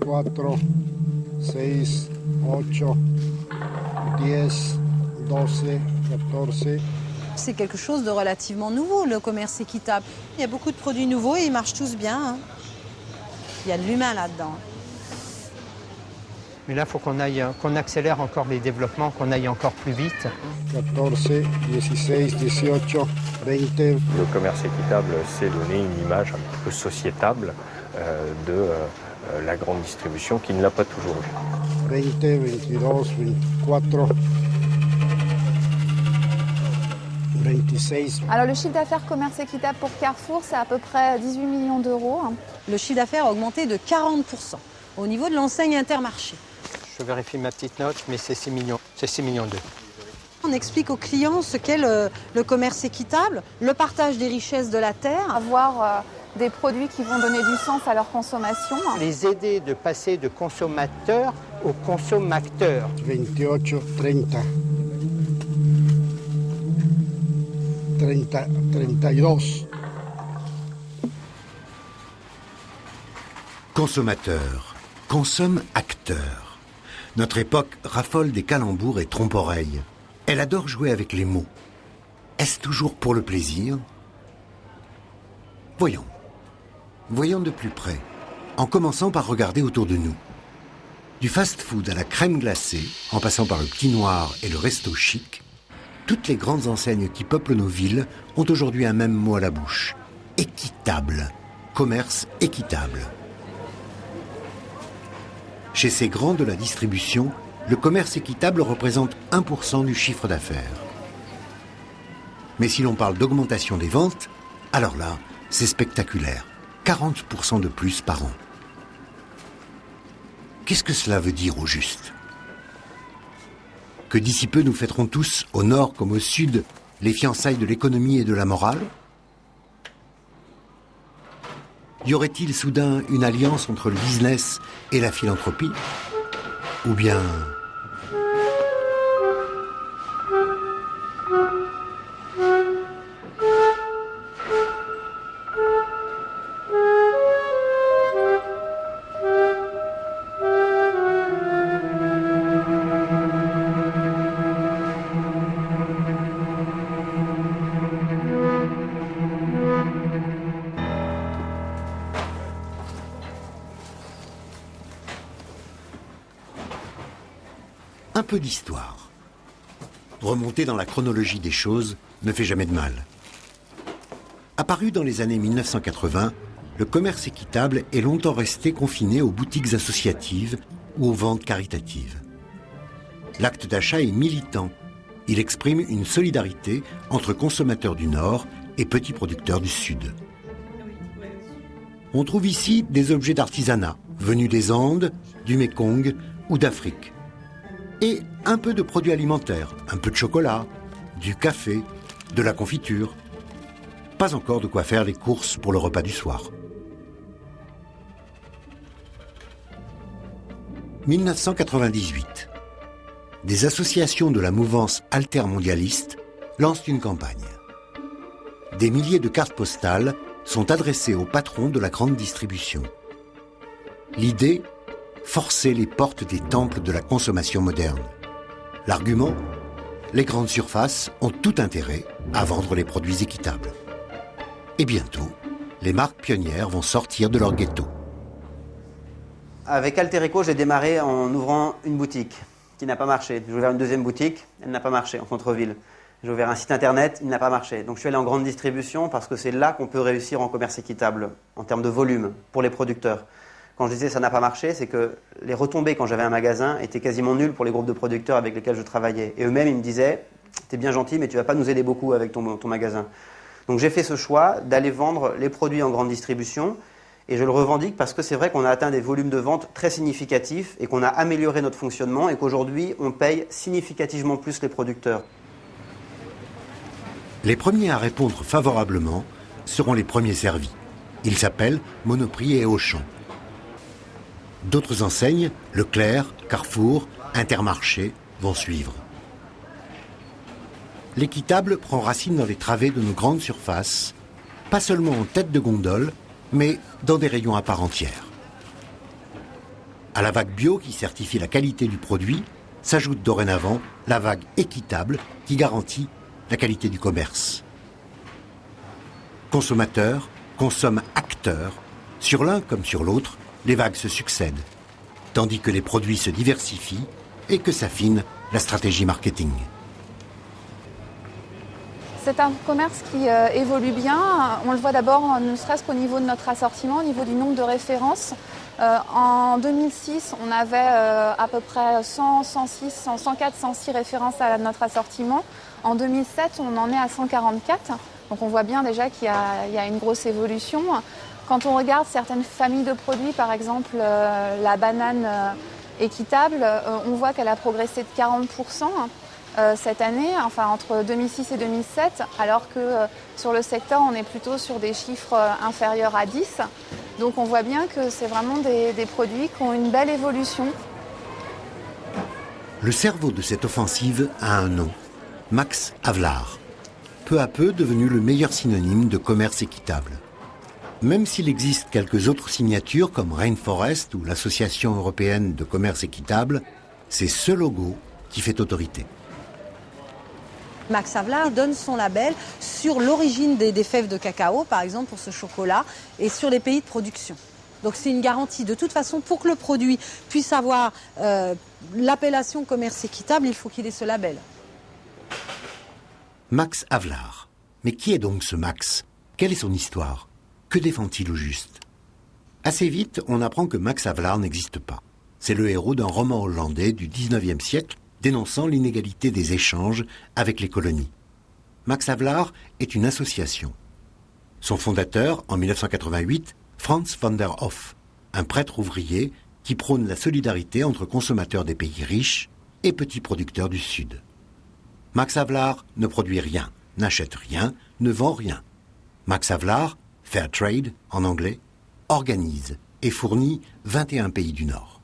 4, 6, 8, 10, 12, 14. C'est quelque chose de relativement nouveau, le commerce équitable. Il y a beaucoup de produits nouveaux et ils marchent tous bien, hein. Il y a de l'humain là-dedans. Mais là, il faut qu'on accélère encore les développements, qu'on aille encore plus vite. 14, 16, 18, 20. Le commerce équitable, c'est donner une image un peu sociétable de la grande distribution qui ne l'a pas toujours eu. 20, 22, 24, 26. Alors le chiffre d'affaires commerce équitable pour Carrefour, c'est à peu près 18 millions d'euros. Le chiffre d'affaires a augmenté de 40% au niveau de l'enseigne Intermarché. Je vérifie ma petite note, mais c'est 6 millions. C'est 6 millions d'euros. On explique aux clients ce qu'est le commerce équitable, le partage des richesses de la terre. Avoir des produits qui vont donner du sens à leur consommation. Les aider de passer de consommateurs au consommateur. 28, 30. 30, 32. Consommateur, consomme acteur. Notre époque raffole des calembours et trompe-oreilles. Elle adore jouer avec les mots. Est-ce toujours pour le plaisir? Voyons. Voyons de plus près, en commençant par regarder autour de nous. Du fast-food à la crème glacée, en passant par le Petit Noir et le Resto Chic, toutes les grandes enseignes qui peuplent nos villes ont aujourd'hui un même mot à la bouche. Équitable. Commerce équitable. Chez ces grands de la distribution, le commerce équitable représente 1% du chiffre d'affaires. Mais si l'on parle d'augmentation des ventes, alors là, c'est spectaculaire. 40% de plus par an. Qu'est-ce que cela veut dire au juste? Que d'ici peu nous fêterons tous, au nord comme au sud, les fiançailles de l'économie et de la morale? Y aurait-il soudain une alliance entre le business et la philanthropie? Ou bien... un peu d'histoire. Remonter dans la chronologie des choses ne fait jamais de mal. Apparu dans les années 1980, le commerce équitable est longtemps resté confiné aux boutiques associatives ou aux ventes caritatives. L'acte d'achat est militant. Il exprime une solidarité entre consommateurs du Nord et petits producteurs du Sud. On trouve ici des objets d'artisanat venus des Andes, du Mékong ou d'Afrique. Et un peu de produits alimentaires, un peu de chocolat, du café, de la confiture. Pas encore de quoi faire les courses pour le repas du soir. 1998. Des associations de la mouvance altermondialiste lancent une campagne. Des milliers de cartes postales sont adressées aux patrons de la grande distribution. L'idée, forcer les portes des temples de la consommation moderne. L'argument, les grandes surfaces ont tout intérêt à vendre les produits équitables. Et bientôt, les marques pionnières vont sortir de leur ghetto. Avec Alterico, j'ai démarré en ouvrant une boutique qui n'a pas marché. J'ai ouvert une deuxième boutique, elle n'a pas marché en centre-ville. J'ai ouvert un site internet, il n'a pas marché. Donc je suis allé en grande distribution parce que c'est là qu'on peut réussir en commerce équitable, en termes de volume, pour les producteurs. Quand je disais ça n'a pas marché, c'est que les retombées quand j'avais un magasin étaient quasiment nulles pour les groupes de producteurs avec lesquels je travaillais. Et eux-mêmes, ils me disaient, t'es bien gentil, mais tu vas pas nous aider beaucoup avec ton magasin. Donc j'ai fait ce choix d'aller vendre les produits en grande distribution. Et je le revendique parce que c'est vrai qu'on a atteint des volumes de vente très significatifs et qu'on a amélioré notre fonctionnement et qu'aujourd'hui, on paye significativement plus les producteurs. Les premiers à répondre favorablement seront les premiers servis. Ils s'appellent Monoprix et Auchan. D'autres enseignes, Leclerc, Carrefour, Intermarché, vont suivre. L'équitable prend racine dans les travées de nos grandes surfaces, pas seulement en tête de gondole, mais dans des rayons à part entière. À la vague bio qui certifie la qualité du produit, s'ajoute dorénavant la vague équitable qui garantit la qualité du commerce. Consommateurs consomment acteurs. Sur l'un comme sur l'autre, les vagues se succèdent, tandis que les produits se diversifient et que s'affine la stratégie marketing. C'est un commerce qui évolue bien. On le voit d'abord, ne serait-ce qu'au niveau de notre assortiment, au niveau du nombre de références. En 2006, on avait à peu près 104, 106 références à notre assortiment. En 2007, on en est à 144. Donc on voit bien déjà qu'il y a une grosse évolution. Quand on regarde certaines familles de produits, par exemple la banane équitable, on voit qu'elle a progressé de 40%. Cette année, enfin entre 2006 et 2007, alors que sur le secteur, on est plutôt sur des chiffres inférieurs à 10. Donc on voit bien que c'est vraiment des produits qui ont une belle évolution. Le cerveau de cette offensive a un nom, Max Havelaar, peu à peu devenu le meilleur synonyme de commerce équitable. Même s'il existe quelques autres signatures comme Rainforest ou l'Association européenne de commerce équitable, c'est ce logo qui fait autorité. Max Havelaar donne son label sur l'origine des fèves de cacao, par exemple pour ce chocolat, et sur les pays de production. Donc c'est une garantie. De toute façon, pour que le produit puisse avoir l'appellation commerce équitable, il faut qu'il ait ce label. Max Havelaar. Mais qui est donc ce Max? Quelle est son histoire? Que défend-il au juste? Assez vite, on apprend que Max Havelaar n'existe pas. C'est le héros d'un roman hollandais du 19e siècle dénonçant l'inégalité des échanges avec les colonies. Max Havelaar est une association. Son fondateur, en 1988, Frans van der Hoff, un prêtre ouvrier qui prône la solidarité entre consommateurs des pays riches et petits producteurs du Sud. Max Havelaar ne produit rien, n'achète rien, ne vend rien. Max Havelaar, Fair Trade en anglais, organise et fournit 21 pays du Nord.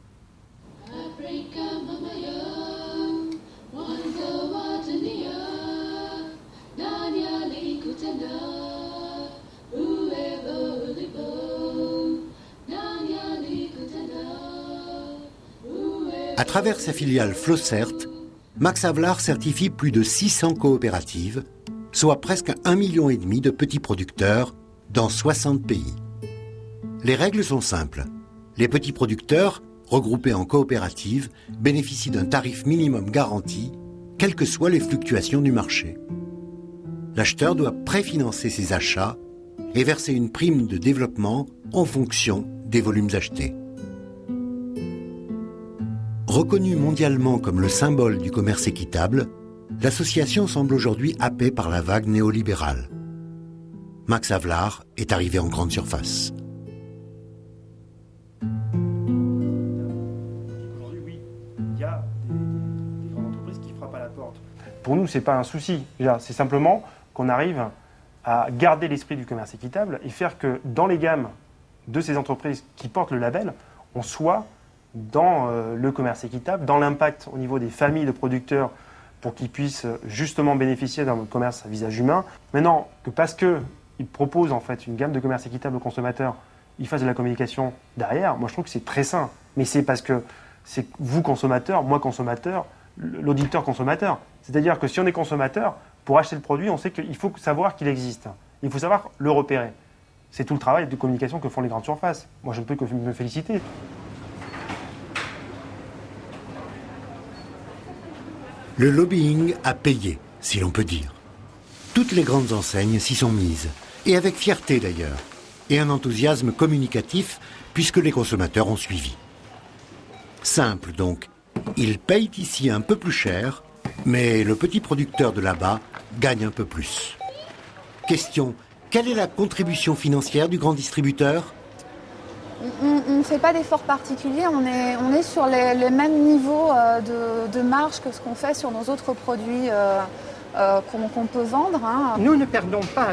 À travers sa filiale Flossert, Max Havelaar certifie plus de 600 coopératives, soit presque 1,5 million de petits producteurs dans 60 pays. Les règles sont simples. Les petits producteurs, regroupés en coopératives, bénéficient d'un tarif minimum garanti, quelles que soient les fluctuations du marché. L'acheteur doit préfinancer ses achats et verser une prime de développement en fonction des volumes achetés. Reconnue mondialement comme le symbole du commerce équitable, l'association semble aujourd'hui happée par la vague néolibérale. Max Havelaar est arrivé en grande surface. Aujourd'hui, oui, il y a des grandes entreprises qui frappent à la porte. Pour nous, ce n'est pas un souci. C'est simplement qu'on arrive à garder l'esprit du commerce équitable et faire que dans les gammes de ces entreprises qui portent le label, on soit dans le commerce équitable, dans l'impact au niveau des familles de producteurs pour qu'ils puissent justement bénéficier d'un commerce à visage humain. Maintenant, que parce qu'ils proposent en fait une gamme de commerce équitable aux consommateurs, ils fassent de la communication derrière, moi je trouve que c'est très sain. Mais c'est parce que c'est vous consommateur, moi consommateur, l'auditeur consommateur. C'est-à-dire que si on est consommateur, pour acheter le produit, on sait qu'il faut savoir qu'il existe. Il faut savoir le repérer. C'est tout le travail de communication que font les grandes surfaces. Moi je ne peux que me féliciter. Le lobbying a payé, si l'on peut dire. Toutes les grandes enseignes s'y sont mises, et avec fierté d'ailleurs, et un enthousiasme communicatif, puisque les consommateurs ont suivi. Simple donc, ils payent ici un peu plus cher, mais le petit producteur de là-bas gagne un peu plus. Question, quelle est la contribution financière du grand distributeur ? On ne fait pas d'efforts particuliers, on est sur les mêmes niveaux de marge que ce qu'on fait sur nos autres produits qu'on peut vendre. Nous ne perdons pas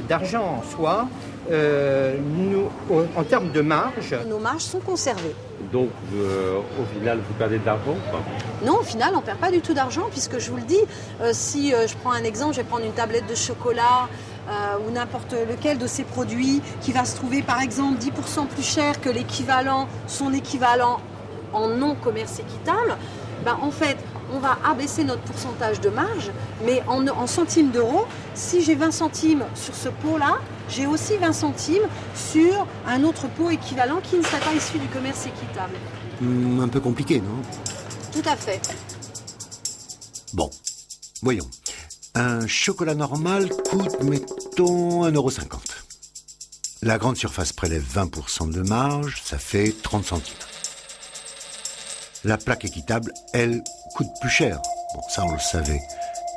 d'argent en soi. En termes de marge... Nos marges sont conservées. Donc, au final, vous perdez de l'argent ou pas? Non, au final, on ne perd pas du tout d'argent, puisque je vous le dis, si je prends un exemple, je vais prendre une tablette de chocolat ou n'importe lequel de ces produits qui va se trouver, par exemple, 10% plus cher que l'équivalent, son équivalent en non-commerce équitable, en fait, on va abaisser notre pourcentage de marge, mais en centimes d'euros, si j'ai 20 centimes sur ce pot-là, j'ai aussi 20 centimes sur un autre pot équivalent qui ne serait pas issu du commerce équitable. Un peu compliqué, non? Tout à fait. Bon, voyons. Un chocolat normal coûte, mettons, 1,50 €. La grande surface prélève 20% de marge, ça fait 30 centimes. La plaque équitable, elle, coûte plus cher. Bon, ça on le savait.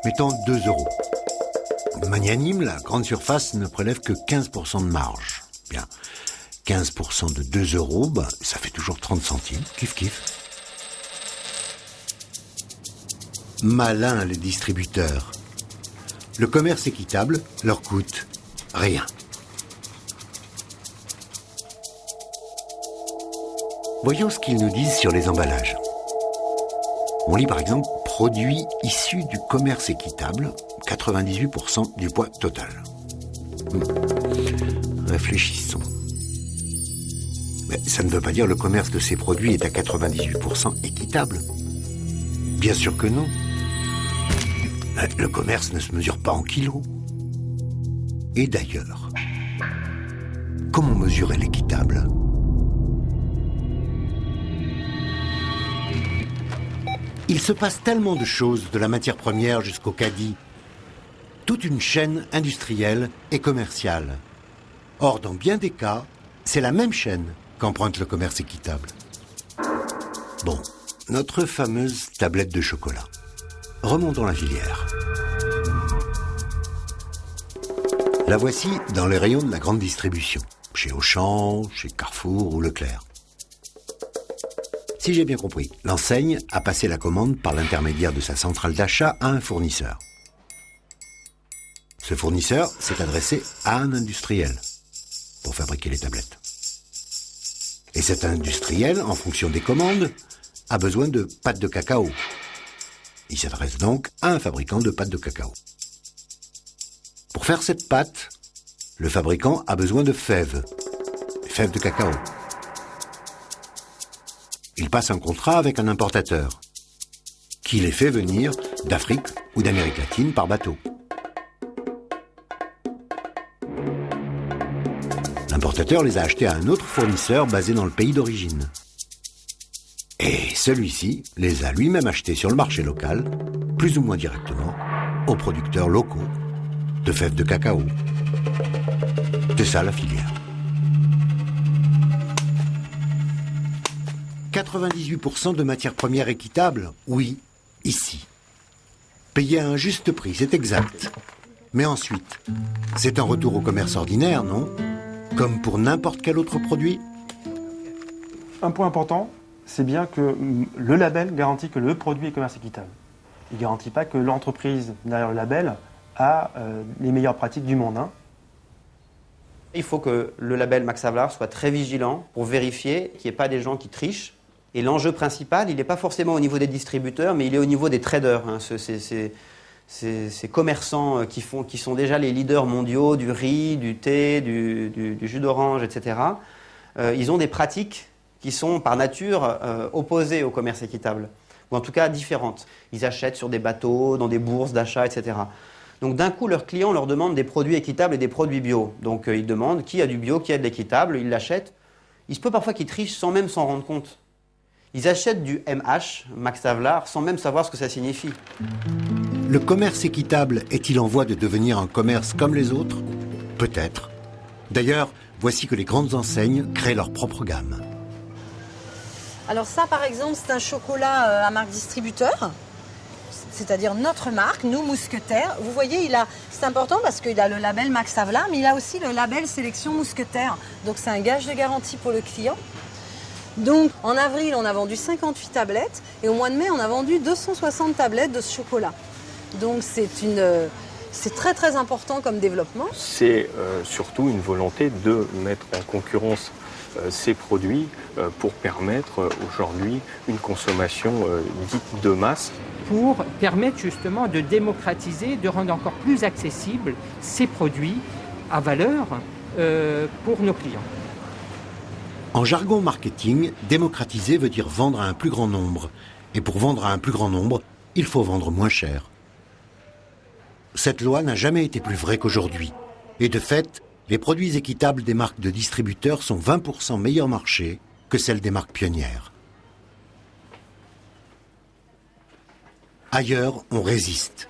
Mettons 2 €. Magnanime, la grande surface ne prélève que 15% de marge. Bien, 15% de 2 €, ça fait toujours 30 centimes. Kiff kiff. Malins les distributeurs. Le commerce équitable leur coûte rien. Voyons ce qu'ils nous disent sur les emballages. On lit par exemple « Produits issus du commerce équitable, 98% du poids total ». Réfléchissons. Mais ça ne veut pas dire le commerce de ces produits est à 98% équitable. Bien sûr que non. Le commerce ne se mesure pas en kilos. Et d'ailleurs, comment mesurer l'équitable ? Il se passe tellement de choses, de la matière première jusqu'au caddie. Toute une chaîne industrielle et commerciale. Or, dans bien des cas, c'est la même chaîne qu'emprunte le commerce équitable. Bon, notre fameuse tablette de chocolat. Remontons la filière. La voici dans les rayons de la grande distribution, chez Auchan, chez Carrefour ou Leclerc. Si j'ai bien compris, l'enseigne a passé la commande par l'intermédiaire de sa centrale d'achat à un fournisseur. Ce fournisseur s'est adressé à un industriel pour fabriquer les tablettes. Et cet industriel, en fonction des commandes, a besoin de pâte de cacao. Il s'adresse donc à un fabricant de pâte de cacao. Pour faire cette pâte, le fabricant a besoin de fèves, des fèves de cacao. Il passe un contrat avec un importateur qui les fait venir d'Afrique ou d'Amérique latine par bateau. L'importateur les a achetés à un autre fournisseur basé dans le pays d'origine. Et celui-ci les a lui-même achetés sur le marché local, plus ou moins directement, aux producteurs locaux de fèves de cacao. C'est ça la filière. 98% de matières premières équitables, oui, ici. Payé à un juste prix, c'est exact. Mais ensuite, c'est un retour au commerce ordinaire, non ? Comme pour n'importe quel autre produit ? Un point important, c'est bien que le label garantit que le produit est commerce équitable. Il ne garantit pas que l'entreprise derrière le label a les meilleures pratiques du monde. Il faut que le label Max Havelaar soit très vigilant pour vérifier qu'il n'y ait pas des gens qui trichent. Et l'enjeu principal, il n'est pas forcément au niveau des distributeurs, mais il est au niveau des traders. Ces commerçants qui sont déjà les leaders mondiaux du riz, du thé, du jus d'orange, etc. Ils ont des pratiques qui sont par nature opposées au commerce équitable, ou en tout cas différentes. Ils achètent sur des bateaux, dans des bourses d'achat, etc. Donc d'un coup, leurs clients leur demandent des produits équitables et des produits bio. Donc ils demandent qui a du bio, qui a de l'équitable, ils l'achètent. Il se peut parfois qu'ils trichent sans même s'en rendre compte. Ils achètent du MH, Max Havelaar, sans même savoir ce que ça signifie. Le commerce équitable est-il en voie de devenir un commerce comme les autres ? Peut-être. D'ailleurs, voici que les grandes enseignes créent leur propre gamme. Alors ça, par exemple, c'est un chocolat à marque distributeur, c'est-à-dire notre marque, nous, Mousquetaires. Vous voyez, c'est important parce qu'il a le label Max Havelaar, mais il a aussi le label Sélection Mousquetaire. Donc c'est un gage de garantie pour le client. Donc en avril, on a vendu 58 tablettes et au mois de mai, on a vendu 260 tablettes de ce chocolat. Donc c'est très très important comme développement. C'est surtout une volonté de mettre en concurrence ces produits pour permettre aujourd'hui une consommation dite de masse. Pour permettre justement de démocratiser, de rendre encore plus accessibles ces produits à valeur pour nos clients. En jargon marketing, démocratiser veut dire vendre à un plus grand nombre. Et pour vendre à un plus grand nombre, il faut vendre moins cher. Cette loi n'a jamais été plus vraie qu'aujourd'hui. Et de fait, les produits équitables des marques de distributeurs sont 20% meilleur marché que celles des marques pionnières. Ailleurs, on résiste.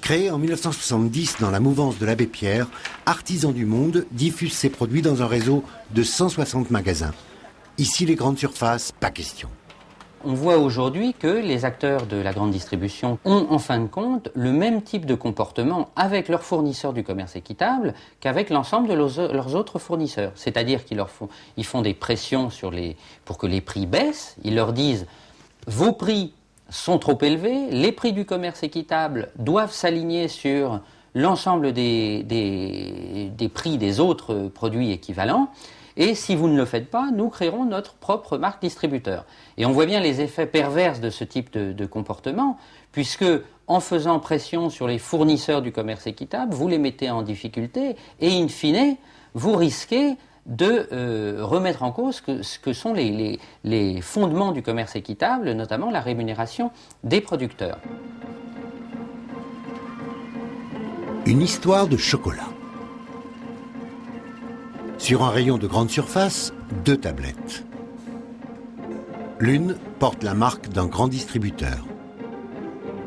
Créé en 1970 dans la mouvance de l'abbé Pierre, Artisans du Monde diffuse ses produits dans un réseau de 160 magasins. Ici, les grandes surfaces, pas question. On voit aujourd'hui que les acteurs de la grande distribution ont en fin de compte le même type de comportement avec leurs fournisseurs du commerce équitable qu'avec l'ensemble de leurs autres fournisseurs. C'est-à-dire qu'ils font des pressions pour que les prix baissent. Ils leur disent « vos prix sont trop élevés, les prix du commerce équitable doivent s'aligner sur l'ensemble des prix des autres produits équivalents. Et si vous ne le faites pas, nous créerons notre propre marque distributeur. » Et on voit bien les effets pervers de ce type de comportement, puisque en faisant pression sur les fournisseurs du commerce équitable, vous les mettez en difficulté et in fine, vous risquez de remettre en cause ce que sont les fondements du commerce équitable, notamment la rémunération des producteurs. Une histoire de chocolat. Sur un rayon de grande surface, 2 tablettes. L'une porte la marque d'un grand distributeur.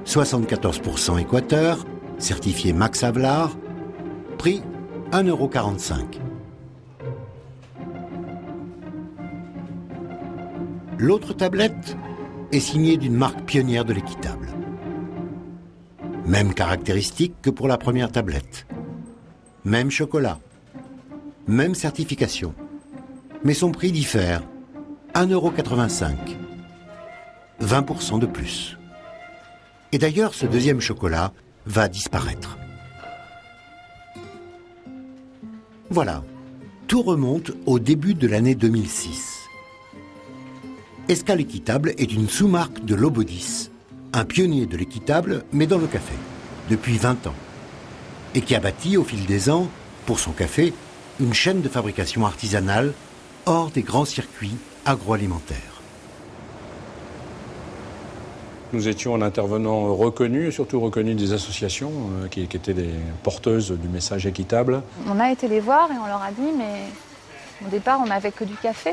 74% Équateur, certifié Max Havelaar, prix 1,45 €. L'autre tablette est signée d'une marque pionnière de l'équitable. Même caractéristique que pour la première tablette. Même chocolat. Même certification. Mais son prix diffère. 1,85 €. 20% de plus. Et d'ailleurs, ce deuxième chocolat va disparaître. Voilà. Tout remonte au début de l'année 2006. Escale Équitable est une sous-marque de Lobodis, un pionnier de l'équitable, mais dans le café, depuis 20 ans. Et qui a bâti, au fil des ans, pour son café, une chaîne de fabrication artisanale hors des grands circuits agroalimentaires. Nous étions un intervenant reconnu, et surtout reconnu des associations qui étaient des porteuses du message équitable. On a été les voir et on leur a dit, mais au départ, on n'avait que du café.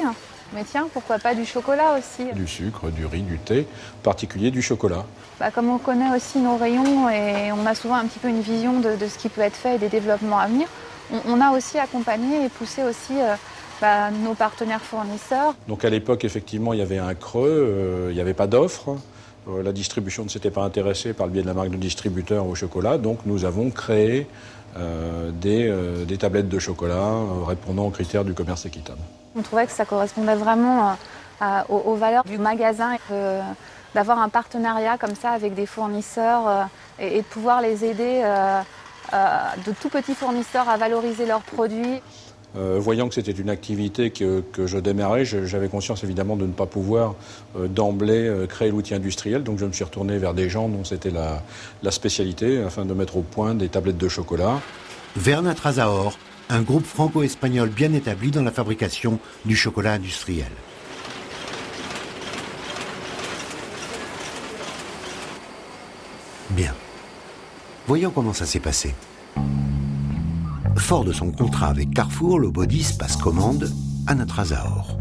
Mais tiens, pourquoi pas du chocolat aussi? Du sucre, du riz, du thé, en particulier du chocolat. Comme on connaît aussi nos rayons et on a souvent un petit peu une vision de ce qui peut être fait et des développements à venir, on a aussi accompagné et poussé aussi nos partenaires fournisseurs. Donc à l'époque, effectivement, il y avait un creux, il n'y avait pas d'offre. La distribution ne s'était pas intéressée par le biais de la marque de distributeur au chocolat, donc nous avons créé des tablettes de chocolat répondant aux critères du commerce équitable. On trouvait que ça correspondait vraiment aux valeurs du magasin, d'avoir un partenariat comme ça avec des fournisseurs et de pouvoir les aider, de tout petits fournisseurs, à valoriser leurs produits. Voyant que c'était une activité que je démarrais, j'avais conscience évidemment de ne pas pouvoir d'emblée créer l'outil industriel, donc je me suis retourné vers des gens dont c'était la spécialité afin de mettre au point des tablettes de chocolat. Vernatrasaor, un groupe franco-espagnol bien établi dans la fabrication du chocolat industriel. Bien. Voyons comment ça s'est passé. Fort de son contrat avec Carrefour, Lobodis passe commande à Natrasaor.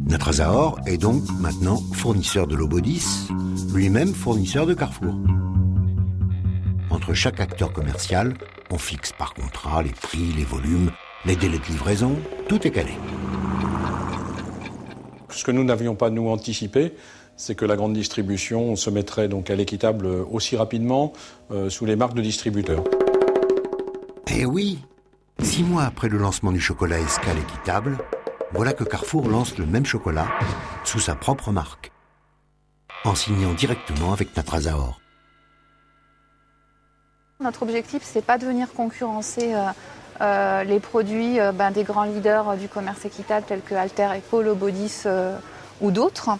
Natrasaor est donc maintenant fournisseur de Lobodis, lui-même fournisseur de Carrefour. Entre chaque acteur commercial, on fixe par contrat les prix, les volumes, les délais de livraison, tout est calé. Ce que nous n'avions pas, nous, anticipé, c'est que la grande distribution se mettrait donc à l'équitable aussi rapidement sous les marques de distributeurs. Eh oui, 6 mois après le lancement du chocolat Escale Équitable, voilà que Carrefour lance le même chocolat sous sa propre marque, en signant directement avec Natrasaor. Notre objectif, c'est pas de venir concurrencer les produits des grands leaders du commerce équitable tels que Alter Eco, Lobodis ou d'autres,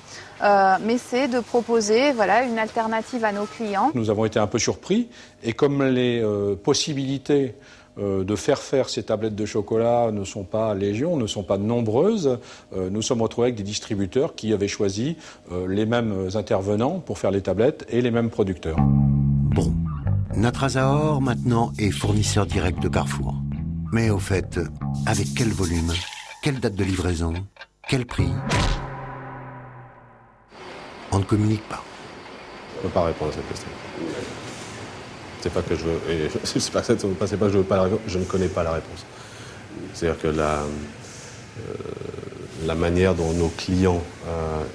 mais c'est de proposer une alternative à nos clients. Nous avons été un peu surpris et comme les possibilités de faire ces tablettes de chocolat ne sont pas légion, ne sont pas nombreuses. Nous sommes retrouvés avec des distributeurs qui avaient choisi les mêmes intervenants pour faire les tablettes et les mêmes producteurs. Bon, Natrasaor maintenant est fournisseur direct de Carrefour. Mais au fait, avec quel volume? Quelle date de livraison? Quel prix? On ne communique pas. Je ne peux pas répondre à cette question. C'est pas que je veux, et c'est pas que je veux pas la réponse, je ne connais pas la réponse. C'est-à-dire que la manière dont nos clients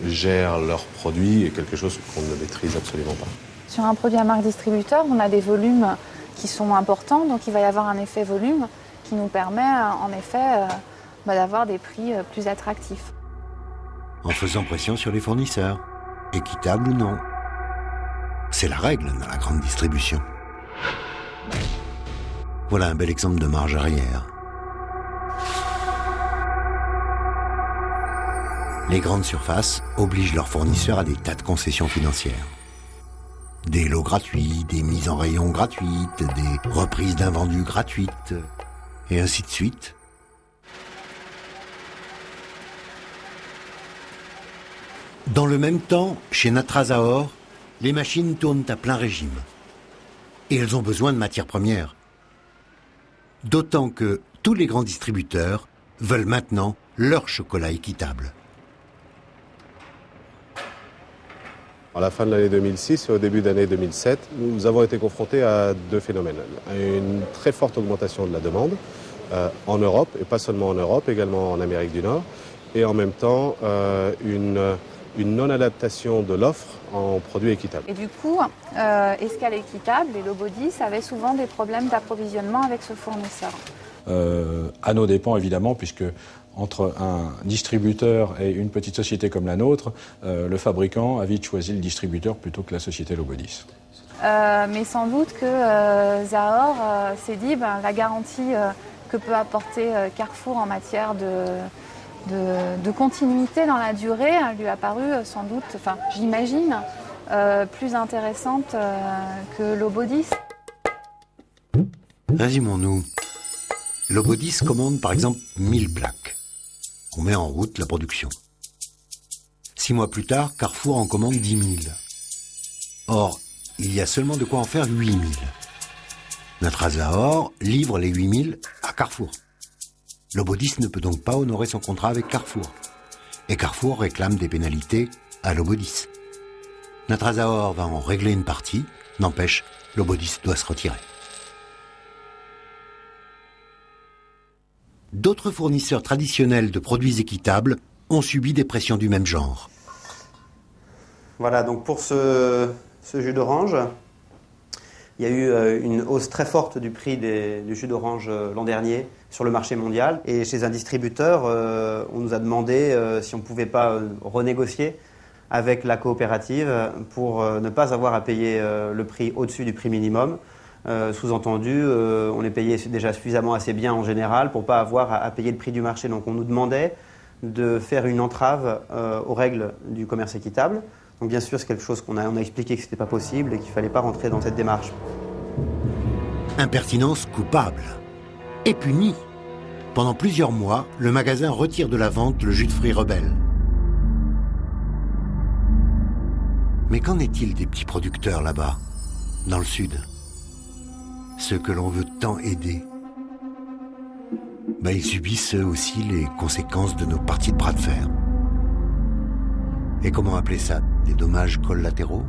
gèrent leurs produits est quelque chose qu'on ne maîtrise absolument pas. Sur un produit à marque distributeur, on a des volumes qui sont importants, donc il va y avoir un effet volume qui nous permet en effet d'avoir des prix plus attractifs. En faisant pression sur les fournisseurs, équitable ou non. C'est la règle dans la grande distribution. Voilà un bel exemple de marge arrière. Les grandes surfaces obligent leurs fournisseurs à des tas de concessions financières. Des lots gratuits, des mises en rayon gratuites, des reprises d'invendus gratuites, et ainsi de suite. Dans le même temps, chez Natrasaor, les machines tournent à plein régime. Et elles ont besoin de matières premières. D'autant que tous les grands distributeurs veulent maintenant leur chocolat équitable. À la fin de l'année 2006 et au début de l'année 2007, nous avons été confrontés à deux phénomènes. Une très forte augmentation de la demande en Europe, et pas seulement en Europe, également en Amérique du Nord, et en même temps une non-adaptation de l'offre en produits équitables. Et du coup, Escale Équitable et Lobodis avaient souvent des problèmes d'approvisionnement avec ce fournisseur. À nos dépens, évidemment, puisque entre un distributeur et une petite société comme la nôtre, le fabricant a vite choisi le distributeur plutôt que la société Lobodis. Mais sans doute que Zahor s'est dit la garantie que peut apporter Carrefour en matière de continuité dans la durée lui a paru sans doute, j'imagine, plus intéressante que Lobodis. Résumons-nous. Lobodis commande par exemple 1000 plaques. On met en route la production. 6 mois plus tard, Carrefour en commande 10 000. Or, il y a seulement de quoi en faire 8 000. Natrasaor livre les 8 000 à Carrefour. Lobodis ne peut donc pas honorer son contrat avec Carrefour. Et Carrefour réclame des pénalités à Lobodis. Natrasaor va en régler une partie, n'empêche, Lobodis doit se retirer. D'autres fournisseurs traditionnels de produits équitables ont subi des pressions du même genre. Voilà, donc pour ce jus d'orange, il y a eu une hausse très forte du prix du jus d'orange l'an dernier sur le marché mondial. Et chez un distributeur, on nous a demandé si on ne pouvait pas renégocier avec la coopérative pour ne pas avoir à payer le prix au-dessus du prix minimum. Sous-entendu, on est payé déjà suffisamment assez bien en général pour ne pas avoir à payer le prix du marché. Donc on nous demandait de faire une entrave aux règles du commerce équitable. Donc bien sûr, c'est quelque chose qu'on a expliqué que ce n'était pas possible et qu'il ne fallait pas rentrer dans cette démarche. Impertinence coupable et punie. Pendant plusieurs mois, le magasin retire de la vente le jus de fruits Rebelle. Mais qu'en est-il des petits producteurs là-bas, dans le sud ? Ceux que l'on veut tant aider. Ils subissent eux aussi les conséquences de nos parties de bras de fer. Et comment appeler ça? Des dommages collatéraux?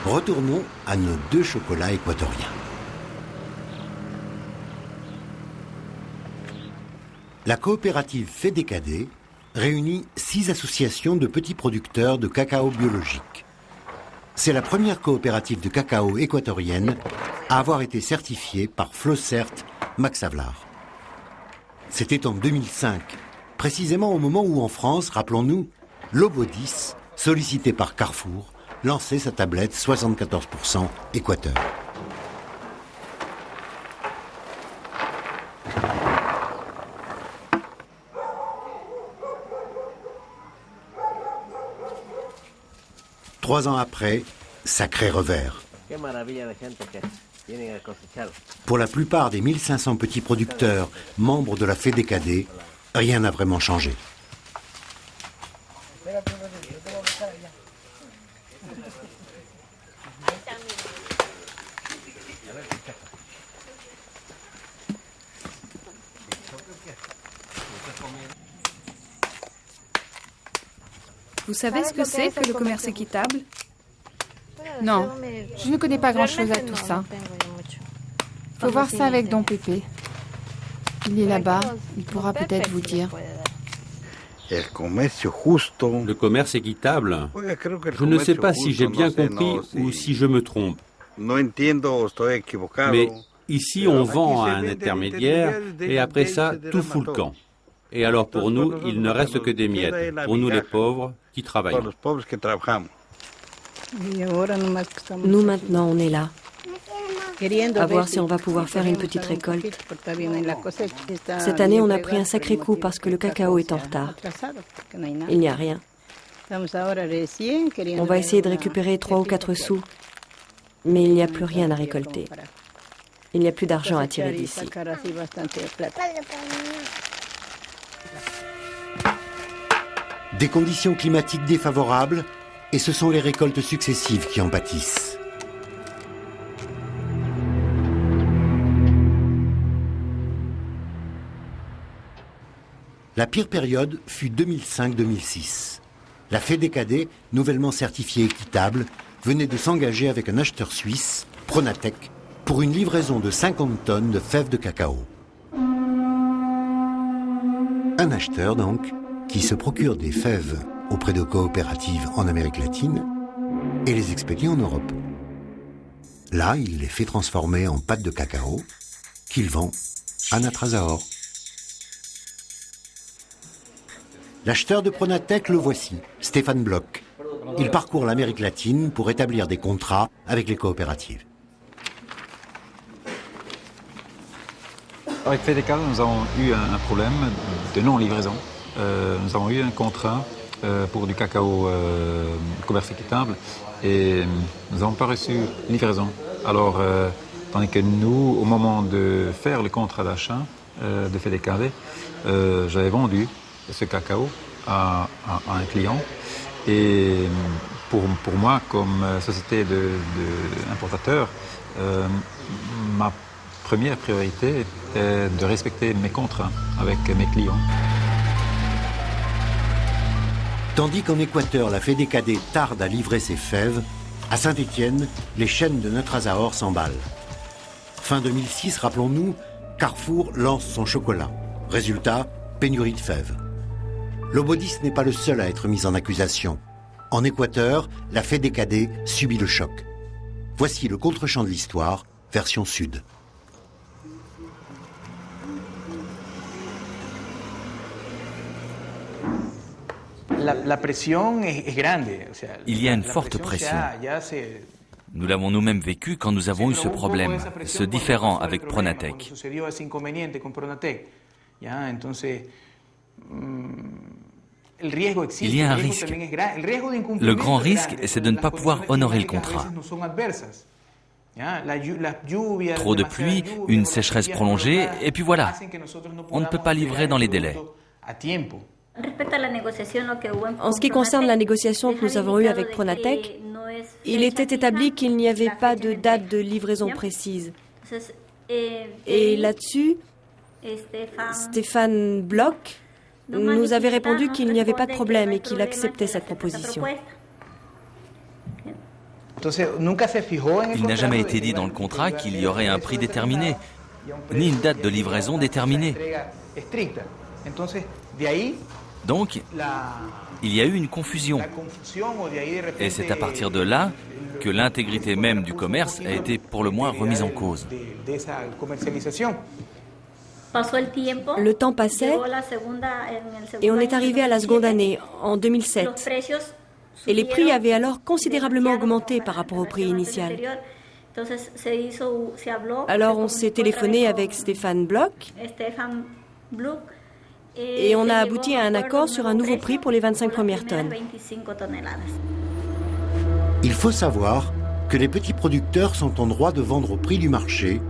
Retournons à nos deux chocolats équatoriens. La coopérative FEDECADE réunit 6 associations de petits producteurs de cacao biologique. C'est la première coopérative de cacao équatorienne à avoir été certifiée par Flocert Max Havelaar. C'était en 2005, précisément au moment où en France, rappelons-nous, Lobodis, sollicité par Carrefour, lançait sa tablette 74% Équateur. 3 ans après, sacré revers. Pour la plupart des 1500 petits producteurs membres de la FEDECADE, rien n'a vraiment changé. Vous savez ce que c'est que le commerce équitable? Non, je ne connais pas grand-chose à tout ça. Faut voir ça avec Don Pépé. Il est là-bas, il pourra peut-être vous dire. Le commerce équitable, je ne sais pas si j'ai bien compris ou si je me trompe. Mais ici, on vend à un intermédiaire et après ça, tout fout le camp. Et alors pour nous, il ne reste que des miettes, pour nous les pauvres qui travaillent. Nous maintenant, on est là, à voir si on va pouvoir faire une petite récolte. Cette année, on a pris un sacré coup parce que le cacao est en retard. Il n'y a rien. On va essayer de récupérer 3 ou 4 sous, mais il n'y a plus rien à récolter. Il n'y a plus d'argent à tirer d'ici. Des conditions climatiques défavorables, et ce sont les récoltes successives qui en pâtissent. La pire période fut 2005-2006. La FEDECADE, nouvellement certifiée équitable, venait de s'engager avec un acheteur suisse, Pronatec, pour une livraison de 50 tonnes de fèves de cacao. Un acheteur donc, qui se procure des fèves auprès de coopératives en Amérique latine et les expédie en Europe. Là, il les fait transformer en pâte de cacao qu'il vend à Natrasaor. L'acheteur de Pronatec, le voici, Stéphane Bloch. Il parcourt l'Amérique latine pour établir des contrats avec les coopératives. Avec FEDECADE, nous avons eu un problème de non-livraison. Nous avons eu un contrat pour du cacao commerce équitable et nous n'avons pas reçu livraison. Alors, tandis que nous, au moment de faire le contrat d'achat de FEDECADE, j'avais vendu ce cacao à un client. Et pour moi, comme société d'importateur, ma première priorité était de respecter mes contrats avec mes clients. Tandis qu'en Équateur, la FEDECADE tarde à livrer ses fèves, à Saint-Étienne, les chaînes de Natrasaor s'emballent. Fin 2006, rappelons-nous, Carrefour lance son chocolat. Résultat, pénurie de fèves. L'Obodis n'est pas le seul à être mis en accusation. En Équateur, la FEDECADE subit le choc. Voici le contre-champ de l'histoire, version sud. Il y a une forte pression. Nous l'avons nous-mêmes vécu quand nous avons eu ce problème, ce différend avec Pronatec. Il y a un risque. Le grand risque, c'est de ne pas pouvoir honorer le contrat. Trop de pluie, une sécheresse prolongée, et puis voilà, on ne peut pas livrer dans les délais. En ce qui concerne la négociation que nous avons eue avec Pronatec, il était établi qu'il n'y avait pas de date de livraison précise. Et là-dessus, Stéphane Bloch nous avait répondu qu'il n'y avait pas de problème et qu'il acceptait cette proposition. Il n'a jamais été dit dans le contrat qu'il y aurait un prix déterminé, ni une date de livraison déterminée. Donc, il y a eu une confusion. Et c'est à partir de là que l'intégrité même du commerce a été pour le moins remise en cause. Le temps passait et on est arrivé à la seconde année, en 2007. Et les prix avaient alors considérablement augmenté par rapport au prix initial. Alors on s'est téléphoné avec Stéphane Bloch et on a abouti à un accord sur un nouveau prix pour les 25 premières tonnes. Il faut savoir que les petits producteurs sont en droit de vendre au prix du marché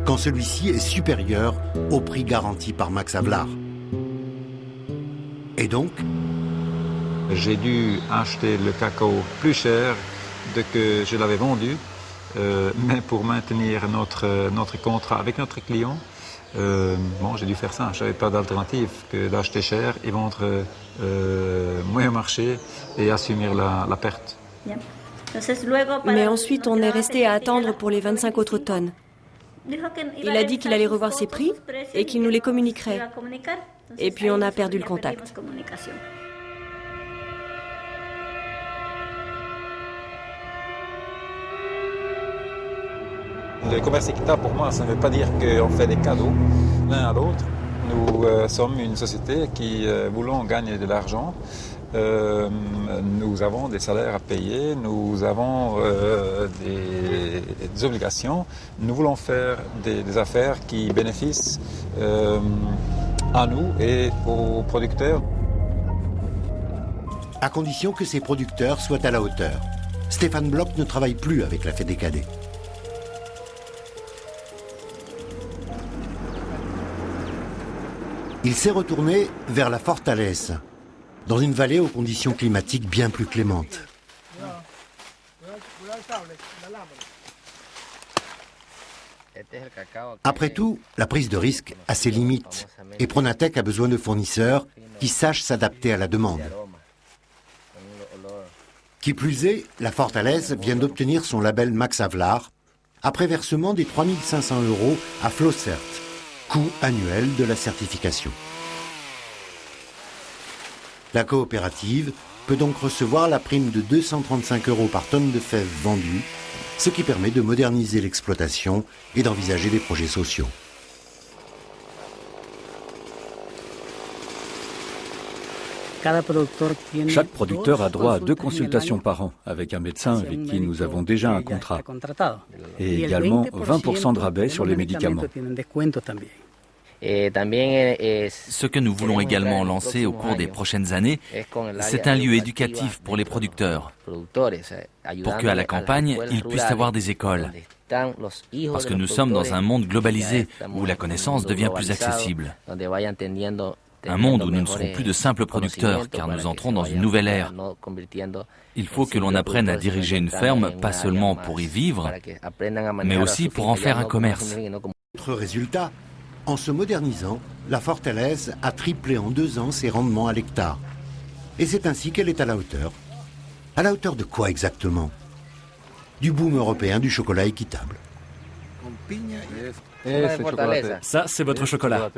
quand celui-ci est supérieur au prix garanti par Max Havelaar. Et donc, j'ai dû acheter le cacao plus cher de que je l'avais vendu, mais pour maintenir notre contrat avec notre client, j'ai dû faire ça. Je n'avais pas d'alternative que d'acheter cher et vendre moins au marché et assumer la perte. Mais ensuite, on est resté à attendre pour les 25 autres tonnes. Il a dit qu'il allait revoir ses prix et qu'il nous les communiquerait. Et puis on a perdu le contact. Le commerce équitable, pour moi, ça ne veut pas dire qu'on fait des cadeaux l'un à l'autre. Nous sommes une société qui voulons gagner de l'argent. Nous avons des salaires à payer, nous avons des obligations. Nous voulons faire des affaires qui bénéficient à nous et aux producteurs. À condition que ces producteurs soient à la hauteur. Stéphane Bloch ne travaille plus avec la Fédécadé. Il s'est retourné vers la Fortaleza, dans une vallée aux conditions climatiques bien plus clémentes. Après tout, la prise de risque a ses limites et Pronatec a besoin de fournisseurs qui sachent s'adapter à la demande. Qui plus est, la Fortaleza vient d'obtenir son label Max Havelaar après versement des 3 500 € à Flowcert, coût annuel de la certification. La coopérative peut donc recevoir la prime de 235 € par tonne de fèves vendues, ce qui permet de moderniser l'exploitation et d'envisager des projets sociaux. Chaque producteur a droit à 2 consultations par an avec un médecin avec qui nous avons déjà un contrat et également 20% de rabais sur les médicaments. Ce que nous voulons également lancer au cours des prochaines années, c'est un lieu éducatif pour les producteurs, pour qu'à la campagne, ils puissent avoir des écoles. Parce que nous sommes dans un monde globalisé où la connaissance devient plus accessible. Un monde où nous ne serons plus de simples producteurs, car nous entrons dans une nouvelle ère. Il faut que l'on apprenne à diriger une ferme, pas seulement pour y vivre, mais aussi pour en faire un commerce. Autre résultat, en se modernisant, la Fortaleza a triplé en 2 ans ses rendements à l'hectare. Et c'est ainsi qu'elle est à la hauteur. À la hauteur de quoi exactement? Du boom européen du chocolat équitable. Ça, c'est votre chocolat.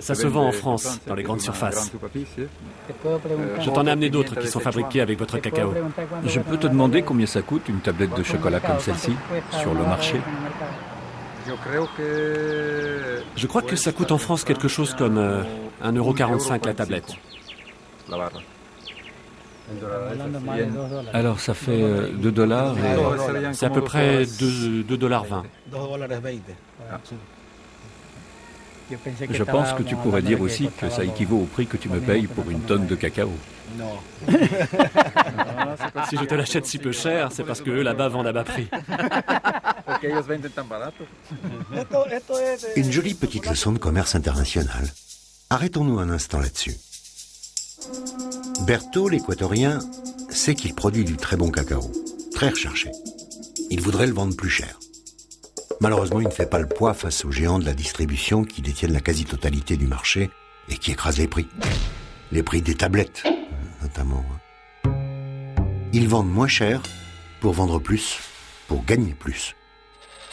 Ça se vend en France, dans les grandes surfaces. Je t'en ai amené d'autres qui sont fabriqués avec votre cacao. Je peux te demander combien ça coûte une tablette de chocolat comme celle-ci, sur le marché? Je crois que ça coûte en France quelque chose comme 1,45 € la tablette. Alors ça fait $2 et c'est à peu près $2,20. Je pense que tu pourrais dire aussi que ça équivaut au prix que tu me payes pour une tonne de cacao. Si je te l'achète si peu cher, c'est parce que eux là-bas vendent à bas prix. Une jolie petite leçon de commerce international. Arrêtons-nous un instant là-dessus. Berto, l'équatorien, sait qu'il produit du très bon cacao, très recherché. Il voudrait le vendre plus cher. Malheureusement, il ne fait pas le poids face aux géants de la distribution qui détiennent la quasi-totalité du marché et qui écrasent les prix. Les prix des tablettes, notamment. Ils vendent moins cher pour vendre plus, pour gagner plus.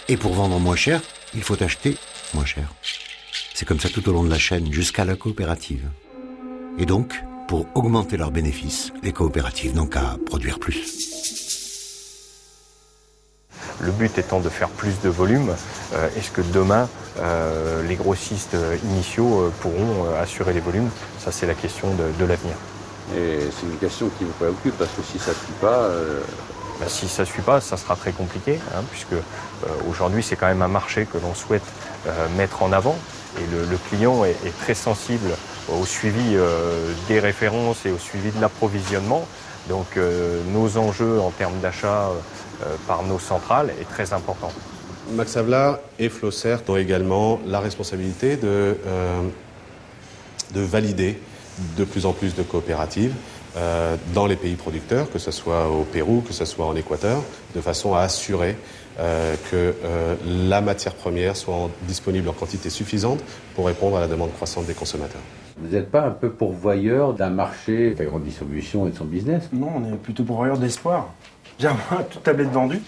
Et pour vendre moins cher, il faut acheter moins cher. C'est comme ça tout au long de la chaîne, jusqu'à la coopérative. Et donc, pour augmenter leurs bénéfices, les coopératives n'ont qu'à produire plus. Le but étant de faire plus de volume, est-ce que demain, les grossistes initiaux pourront assurer les volumes? Ça, c'est la question de l'avenir. Et c'est une question qui vous préoccupe, parce que si ça ne suit pas... Si ça ne suit pas, ça sera très compliqué, puisque aujourd'hui, c'est quand même un marché que l'on souhaite mettre en avant. Et le client est très sensible au suivi des références et au suivi de l'approvisionnement. Donc nos enjeux en termes d'achat par nos centrales est très important. Max Havelaar et Flowcert ont également la responsabilité de valider de plus en plus de coopératives dans les pays producteurs, que ce soit au Pérou, que ce soit en Équateur, de façon à assurer que la matière première soit disponible en quantité suffisante pour répondre à la demande croissante des consommateurs. Vous n'êtes pas un peu pourvoyeur d'un marché de la grande distribution et de son business? Non, on est plutôt pourvoyeur d'espoir. Toute tablette vendue,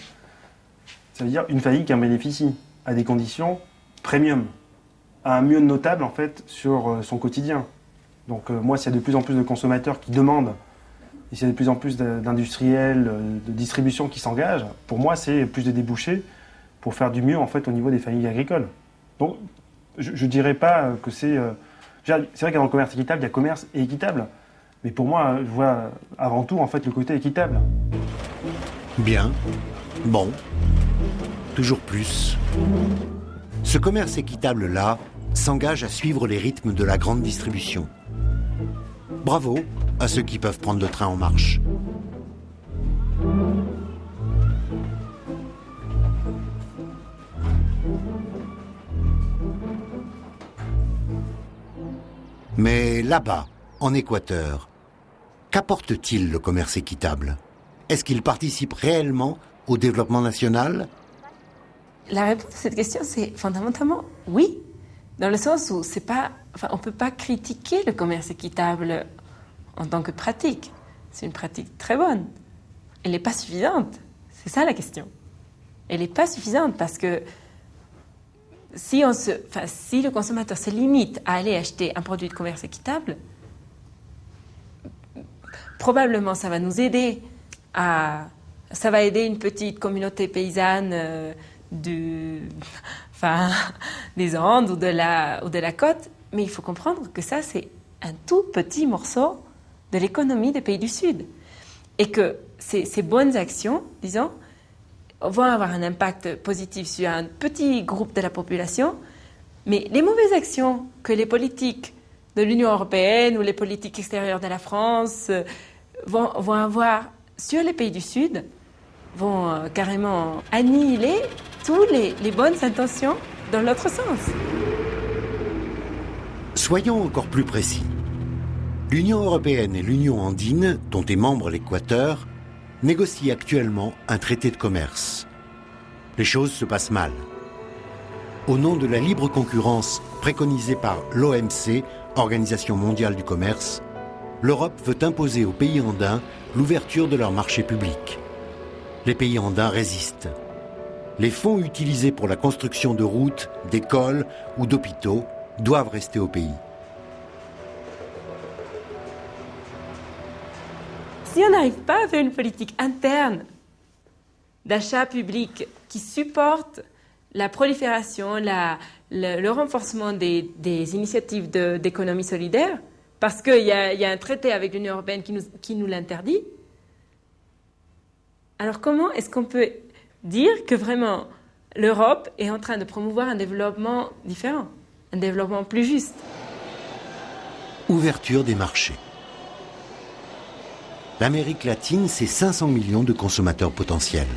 ça veut dire une famille qui en bénéficie à des conditions premium, à un mieux notable en fait sur son quotidien. Donc moi, s'il y a de plus en plus de consommateurs qui demandent, et s'il y a de plus en plus d'industriels, de distribution qui s'engagent, pour moi, c'est plus de débouchés pour faire du mieux en fait au niveau des familles agricoles. Donc je dirais pas que c'est... c'est vrai que dans le commerce équitable, il y a commerce et équitable. Mais pour moi, je vois avant tout en fait le côté équitable. Bien, bon, toujours plus. Ce commerce équitable-là s'engage à suivre les rythmes de la grande distribution. Bravo à ceux qui peuvent prendre le train en marche. Mais là-bas, en Équateur, qu'apporte-t-il le commerce équitable? Est-ce qu'il participe réellement au développement national? La réponse à cette question, c'est fondamentalement oui, dans le sens où on ne peut pas critiquer le commerce équitable en tant que pratique. C'est une pratique très bonne. Elle n'est pas suffisante. C'est ça la question. Elle n'est pas suffisante parce que si le consommateur se limite à aller acheter un produit de commerce équitable, probablement ça va nous aider ça va aider une petite communauté paysanne des Andes ou de la côte, mais il faut comprendre que ça c'est un tout petit morceau de l'économie des pays du Sud et que ces bonnes actions, disons, vont avoir un impact positif sur un petit groupe de la population, mais les mauvaises actions que les politiques de l'Union européenne ou les politiques extérieures de la France vont avoir sur les pays du Sud vont carrément annihiler toutes les bonnes intentions dans l'autre sens. Soyons encore plus précis. L'Union européenne et l'Union andine, dont est membre l'Équateur, négocient actuellement un traité de commerce. Les choses se passent mal. Au nom de la libre concurrence préconisée par l'OMC, Organisation mondiale du commerce, l'Europe veut imposer aux pays andins l'ouverture de leur marché public. Les pays andins résistent. Les fonds utilisés pour la construction de routes, d'écoles ou d'hôpitaux doivent rester au pays. Si on n'arrive pas à faire une politique interne d'achat public qui supporte la prolifération, le renforcement des initiatives d'économie solidaire, parce qu'il y a un traité avec l'Union européenne qui nous l'interdit, alors comment est-ce qu'on peut dire que vraiment l'Europe est en train de promouvoir un développement différent, un développement plus juste? Ouverture des marchés. L'Amérique latine, c'est 500 millions de consommateurs potentiels.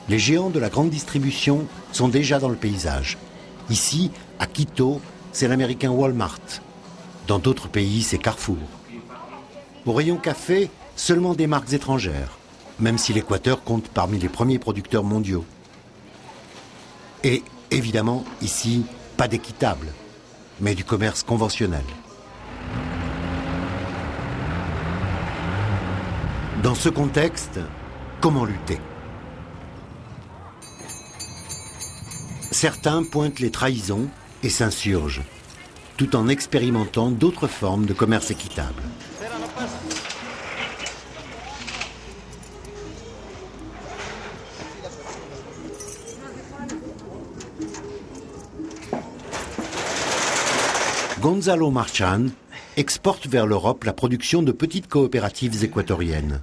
Les géants de la grande distribution sont déjà dans le paysage. Ici, à Quito, c'est l'américain Walmart. Dans d'autres pays, c'est Carrefour. Au rayon café, seulement des marques étrangères, même si l'Équateur compte parmi les premiers producteurs mondiaux. Et évidemment, ici, pas d'équitable, mais du commerce conventionnel. Dans ce contexte, comment lutter? Certains pointent les trahisons et s'insurgent, tout en expérimentant d'autres formes de commerce équitable. Gonzalo Marchan exporte vers l'Europe la production de petites coopératives équatoriennes.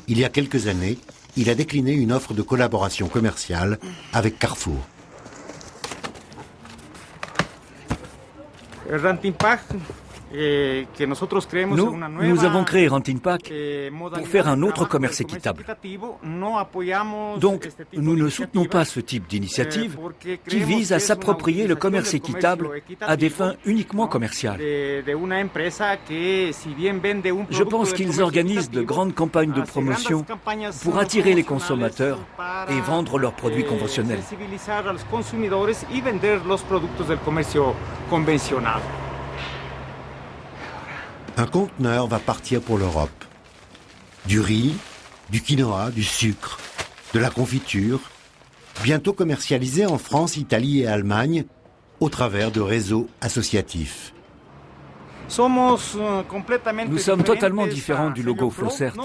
Il y a quelques années, il a décliné une offre de collaboration commerciale avec Carrefour. Nous avons créé Rantinpac pour faire un autre commerce équitable. Donc, nous ne soutenons pas ce type d'initiative qui vise à s'approprier le commerce équitable à des fins uniquement commerciales. Je pense qu'ils organisent de grandes campagnes de promotion pour attirer les consommateurs et vendre leurs produits conventionnels. Un conteneur va partir pour l'Europe. Du riz, du quinoa, du sucre, de la confiture, bientôt commercialisé en France, Italie et Allemagne, au travers de réseaux associatifs. Nous sommes totalement différents du logo Flowcert.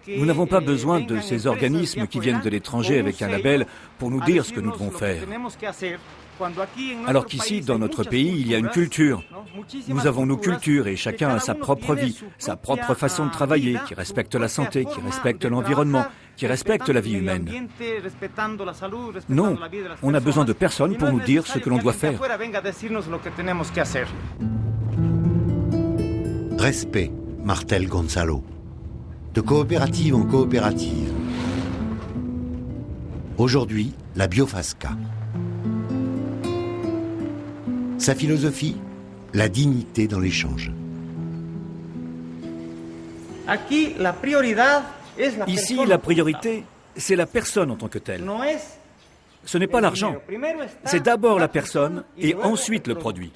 Nous n'avons pas besoin de ces organismes qui viennent de l'étranger avec un label pour nous dire ce que nous devons faire. Alors qu'ici, dans notre pays, il y a une culture. Nous avons nos cultures et chacun a sa propre vie, sa propre façon de travailler, qui respecte la santé, qui respecte l'environnement, qui respecte la vie humaine. Non, on n'a besoin de personne pour nous dire ce que l'on doit faire. Respect, martèle Gonzalo. De coopérative en coopérative. Aujourd'hui, la Biofasca. Sa philosophie, la dignité dans l'échange. Ici, la priorité, c'est la personne en tant que telle. Ce n'est pas l'argent. C'est d'abord la personne et ensuite le produit.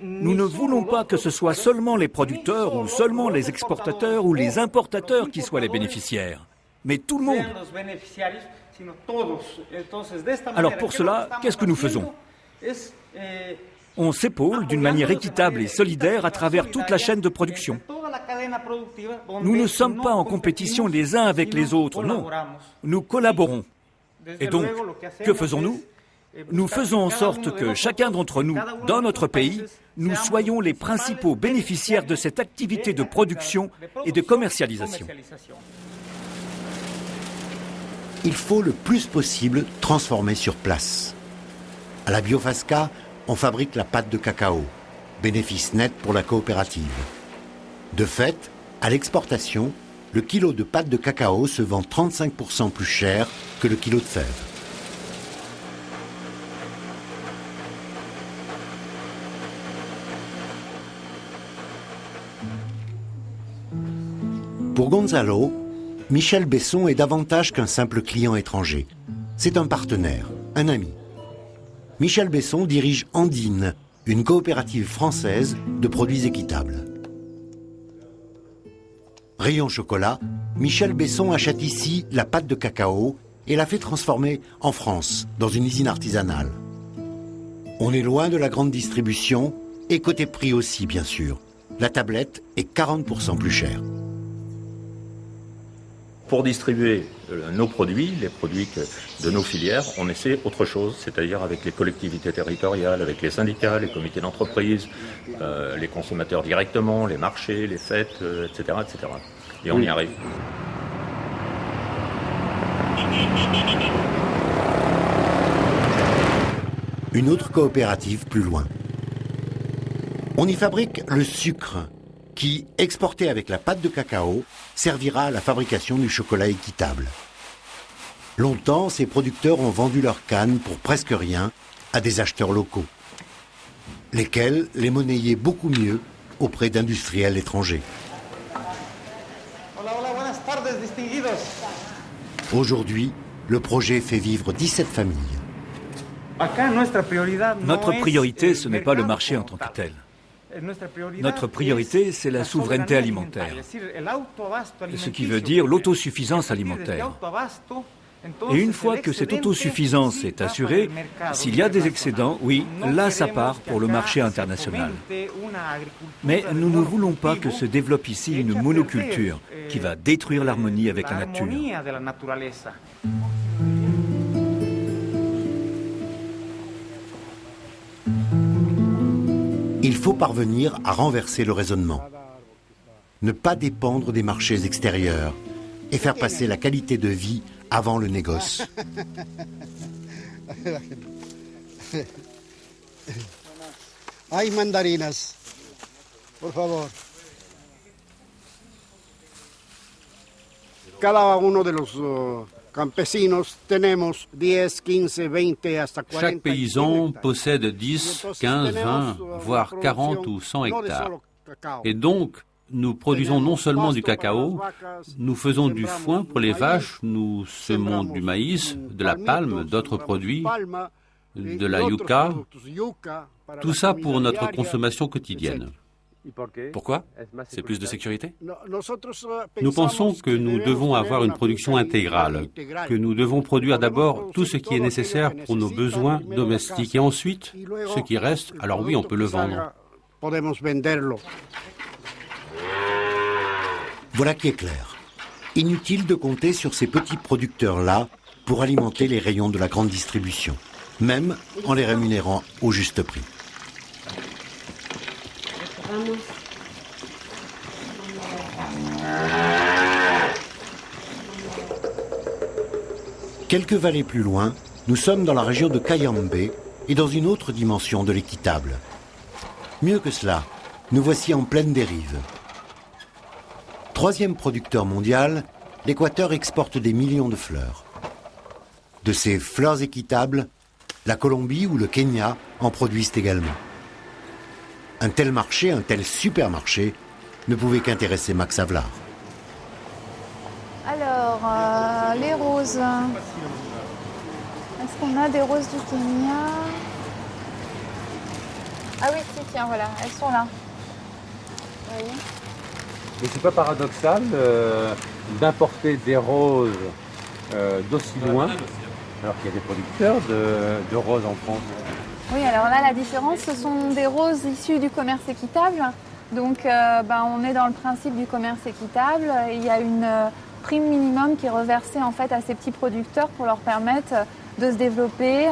Nous ne voulons pas que ce soit seulement les producteurs ou seulement les exportateurs ou les importateurs qui soient les bénéficiaires, mais tout le monde. Alors pour cela, qu'est-ce que nous faisons ? On s'épaule d'une manière équitable et solidaire à travers toute la chaîne de production. Nous ne sommes pas en compétition les uns avec les autres, non. Nous collaborons. Et donc, que faisons-nous ? Nous faisons en sorte que chacun d'entre nous, dans notre pays, nous soyons les principaux bénéficiaires de cette activité de production et de commercialisation. Il faut le plus possible transformer sur place. À la Biofasca, on fabrique la pâte de cacao, bénéfice net pour la coopérative. De fait, à l'exportation, le kilo de pâte de cacao se vend 35% plus cher que le kilo de fèves. Pour Gonzalo, Michel Besson est davantage qu'un simple client étranger. C'est un partenaire, un ami. Michel Besson dirige Andine, une coopérative française de produits équitables. Rayon chocolat, Michel Besson achète ici la pâte de cacao et la fait transformer en France, dans une usine artisanale. On est loin de la grande distribution et côté prix aussi, bien sûr. La tablette est 40% plus chère. Pour distribuer nos produits, les produits de nos filières, on essaie autre chose, c'est-à-dire avec les collectivités territoriales, avec les syndicats, les comités d'entreprise, les consommateurs directement, les marchés, les fêtes, etc., etc. Et on y arrive. Une autre coopérative plus loin. On y fabrique le sucre qui, exporté avec la pâte de cacao, servira à la fabrication du chocolat équitable. Longtemps, ces producteurs ont vendu leur canne pour presque rien à des acheteurs locaux, lesquels les monnayaient beaucoup mieux auprès d'industriels étrangers. Aujourd'hui, le projet fait vivre 17 familles. Notre priorité, ce n'est pas le marché en tant que tel. Notre priorité, c'est la souveraineté alimentaire, ce qui veut dire l'autosuffisance alimentaire. Et une fois que cette autosuffisance est assurée, s'il y a des excédents, oui, là ça part pour le marché international. Mais nous ne voulons pas que se développe ici une monoculture qui va détruire l'harmonie avec la nature. Il faut parvenir à renverser le raisonnement. Ne pas dépendre des marchés extérieurs et faire passer la qualité de vie avant le négoce. Hay mandarinas. Por favor. Cada uno de los campesinos tenemos 10, 15, 20 hasta 40. Chaque paysan possède 10, 15, 20, voire 40 ou 100 hectares. Et donc, nous produisons non seulement du cacao, nous faisons du foin pour les vaches, nous semons du maïs, de la palme, d'autres produits, de la yucca, tout ça pour notre consommation quotidienne. Pourquoi? C'est plus de sécurité? Nous pensons que nous devons avoir une production intégrale, que nous devons produire d'abord tout ce qui est nécessaire pour nos besoins domestiques et ensuite, ce qui reste, alors oui, on peut le vendre. Voilà qui est clair. Inutile de compter sur ces petits producteurs-là pour alimenter les rayons de la grande distribution, même en les rémunérant au juste prix. Quelques vallées plus loin, nous sommes dans la région de Cayambe et dans une autre dimension de l'équitable. Mieux que cela, nous voici en pleine dérive. Troisième producteur mondial, l'Équateur exporte des millions de fleurs. De ces fleurs équitables, la Colombie ou le Kenya en produisent également. Un tel marché, un tel supermarché, ne pouvait qu'intéresser Max Havelaar. Alors, les roses. Est-ce qu'on a des roses du Kenya? Ah oui, si, tiens, voilà, elles sont là. Vous voyez? Et c'est pas paradoxal d'importer des roses d'aussi loin, alors qu'il y a des producteurs de roses en France? Oui, alors là, la différence, ce sont des roses issues du commerce équitable. Donc, on est dans le principe du commerce équitable. Il y a une prime minimum qui est reversée en fait à ces petits producteurs pour leur permettre de se développer,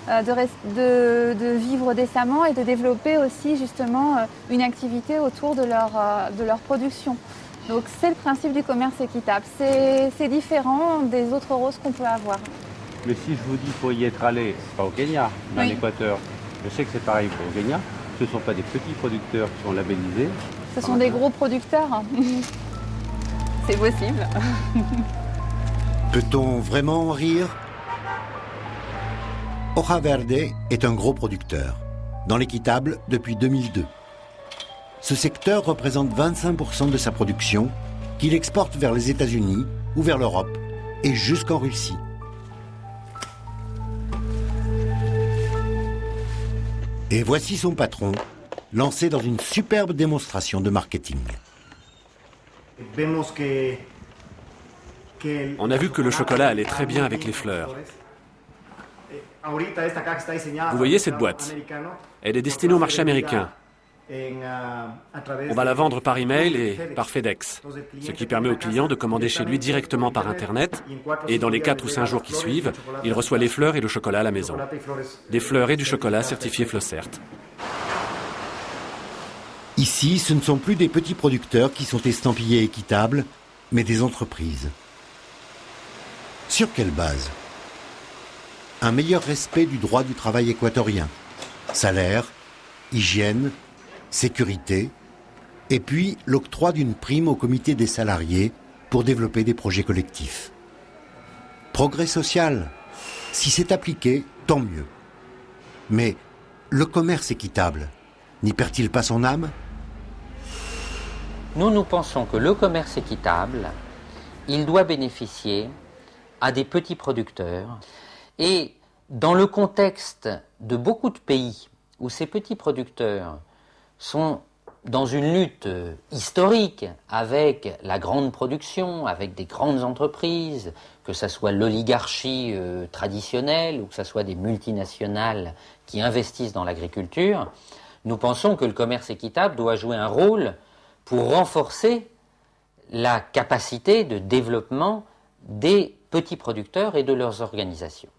de vivre décemment et de développer aussi justement une activité autour de leur production. Donc, c'est le principe du commerce équitable. C'est différent des autres roses qu'on peut avoir. Mais si je vous dis qu'il faut y être allé, pas au Kenya, mais en Équateur, je sais que c'est pareil pour le Kenya, ce ne sont pas des petits producteurs qui sont labellisés. Ce sont des gros producteurs. C'est possible. Peut-on vraiment en rire? Hoja Verde est un gros producteur, dans l'équitable depuis 2002. Ce secteur représente 25% de sa production, qu'il exporte vers les États-Unis ou vers l'Europe, et jusqu'en Russie. Et voici son patron, lancé dans une superbe démonstration de marketing. On a vu que le chocolat allait très bien avec les fleurs. Vous voyez cette boîte? Elle est destinée au marché américain. On va la vendre par email et par FedEx, ce qui permet au client de commander chez lui directement par Internet, et dans les 4 ou 5 jours qui suivent, il reçoit les fleurs et le chocolat à la maison. Des fleurs et du chocolat certifiés Flossert. Ici, ce ne sont plus des petits producteurs qui sont estampillés équitables, mais des entreprises. Sur quelle base? Un meilleur respect du droit du travail équatorien, salaire, hygiène, sécurité, et puis l'octroi d'une prime au comité des salariés pour développer des projets collectifs. Progrès social, si c'est appliqué, tant mieux. Mais le commerce équitable, n'y perd-il pas son âme? Nous pensons que le commerce équitable, il doit bénéficier à des petits producteurs. Et dans le contexte de beaucoup de pays où ces petits producteurs sont dans une lutte historique avec la grande production, avec des grandes entreprises, que ce soit l'oligarchie traditionnelle ou que ce soit des multinationales qui investissent dans l'agriculture, nous pensons que le commerce équitable doit jouer un rôle pour renforcer la capacité de développement des petits producteurs et de leurs organisations.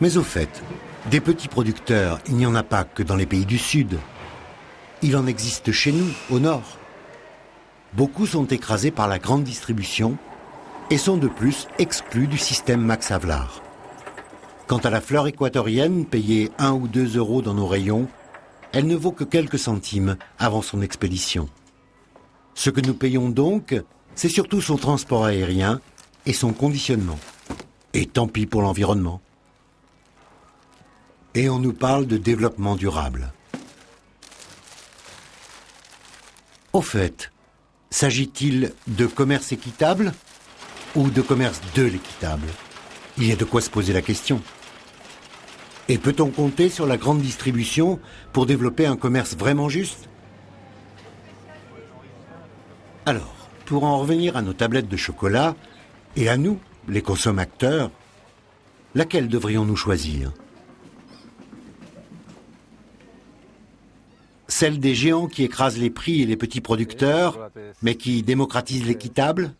Mais au fait, des petits producteurs, il n'y en a pas que dans les pays du Sud. Il en existe chez nous, au Nord. Beaucoup sont écrasés par la grande distribution et sont de plus exclus du système Max Havelaar. Quant à la fleur équatorienne, payée 1 ou 2 euros dans nos rayons, elle ne vaut que quelques centimes avant son expédition. Ce que nous payons donc, c'est surtout son transport aérien et son conditionnement. Et tant pis pour l'environnement. Et on nous parle de développement durable. Au fait, s'agit-il de commerce équitable ou de commerce de l'équitable? Il y a de quoi se poser la question. Et peut-on compter sur la grande distribution pour développer un commerce vraiment juste? Alors, pour en revenir à nos tablettes de chocolat, et à nous, les consommateurs, laquelle devrions-nous choisir? Celle des géants qui écrasent les prix et les petits producteurs, mais qui démocratisent l'équitable?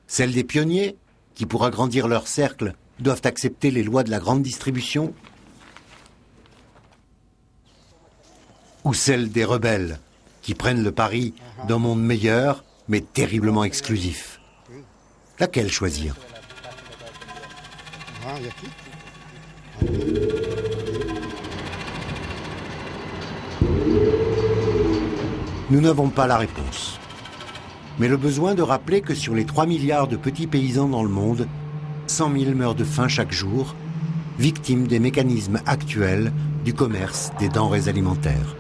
Celle des pionniers, qui pour agrandir leur cercle, doivent accepter les lois de la grande distribution? Ou celle des rebelles, qui prennent le pari d'un monde meilleur, mais terriblement exclusif? Laquelle choisir? Nous n'avons pas la réponse. Mais le besoin de rappeler que sur les 3 milliards de petits paysans dans le monde, 100 000 meurent de faim chaque jour, victimes des mécanismes actuels du commerce des denrées alimentaires.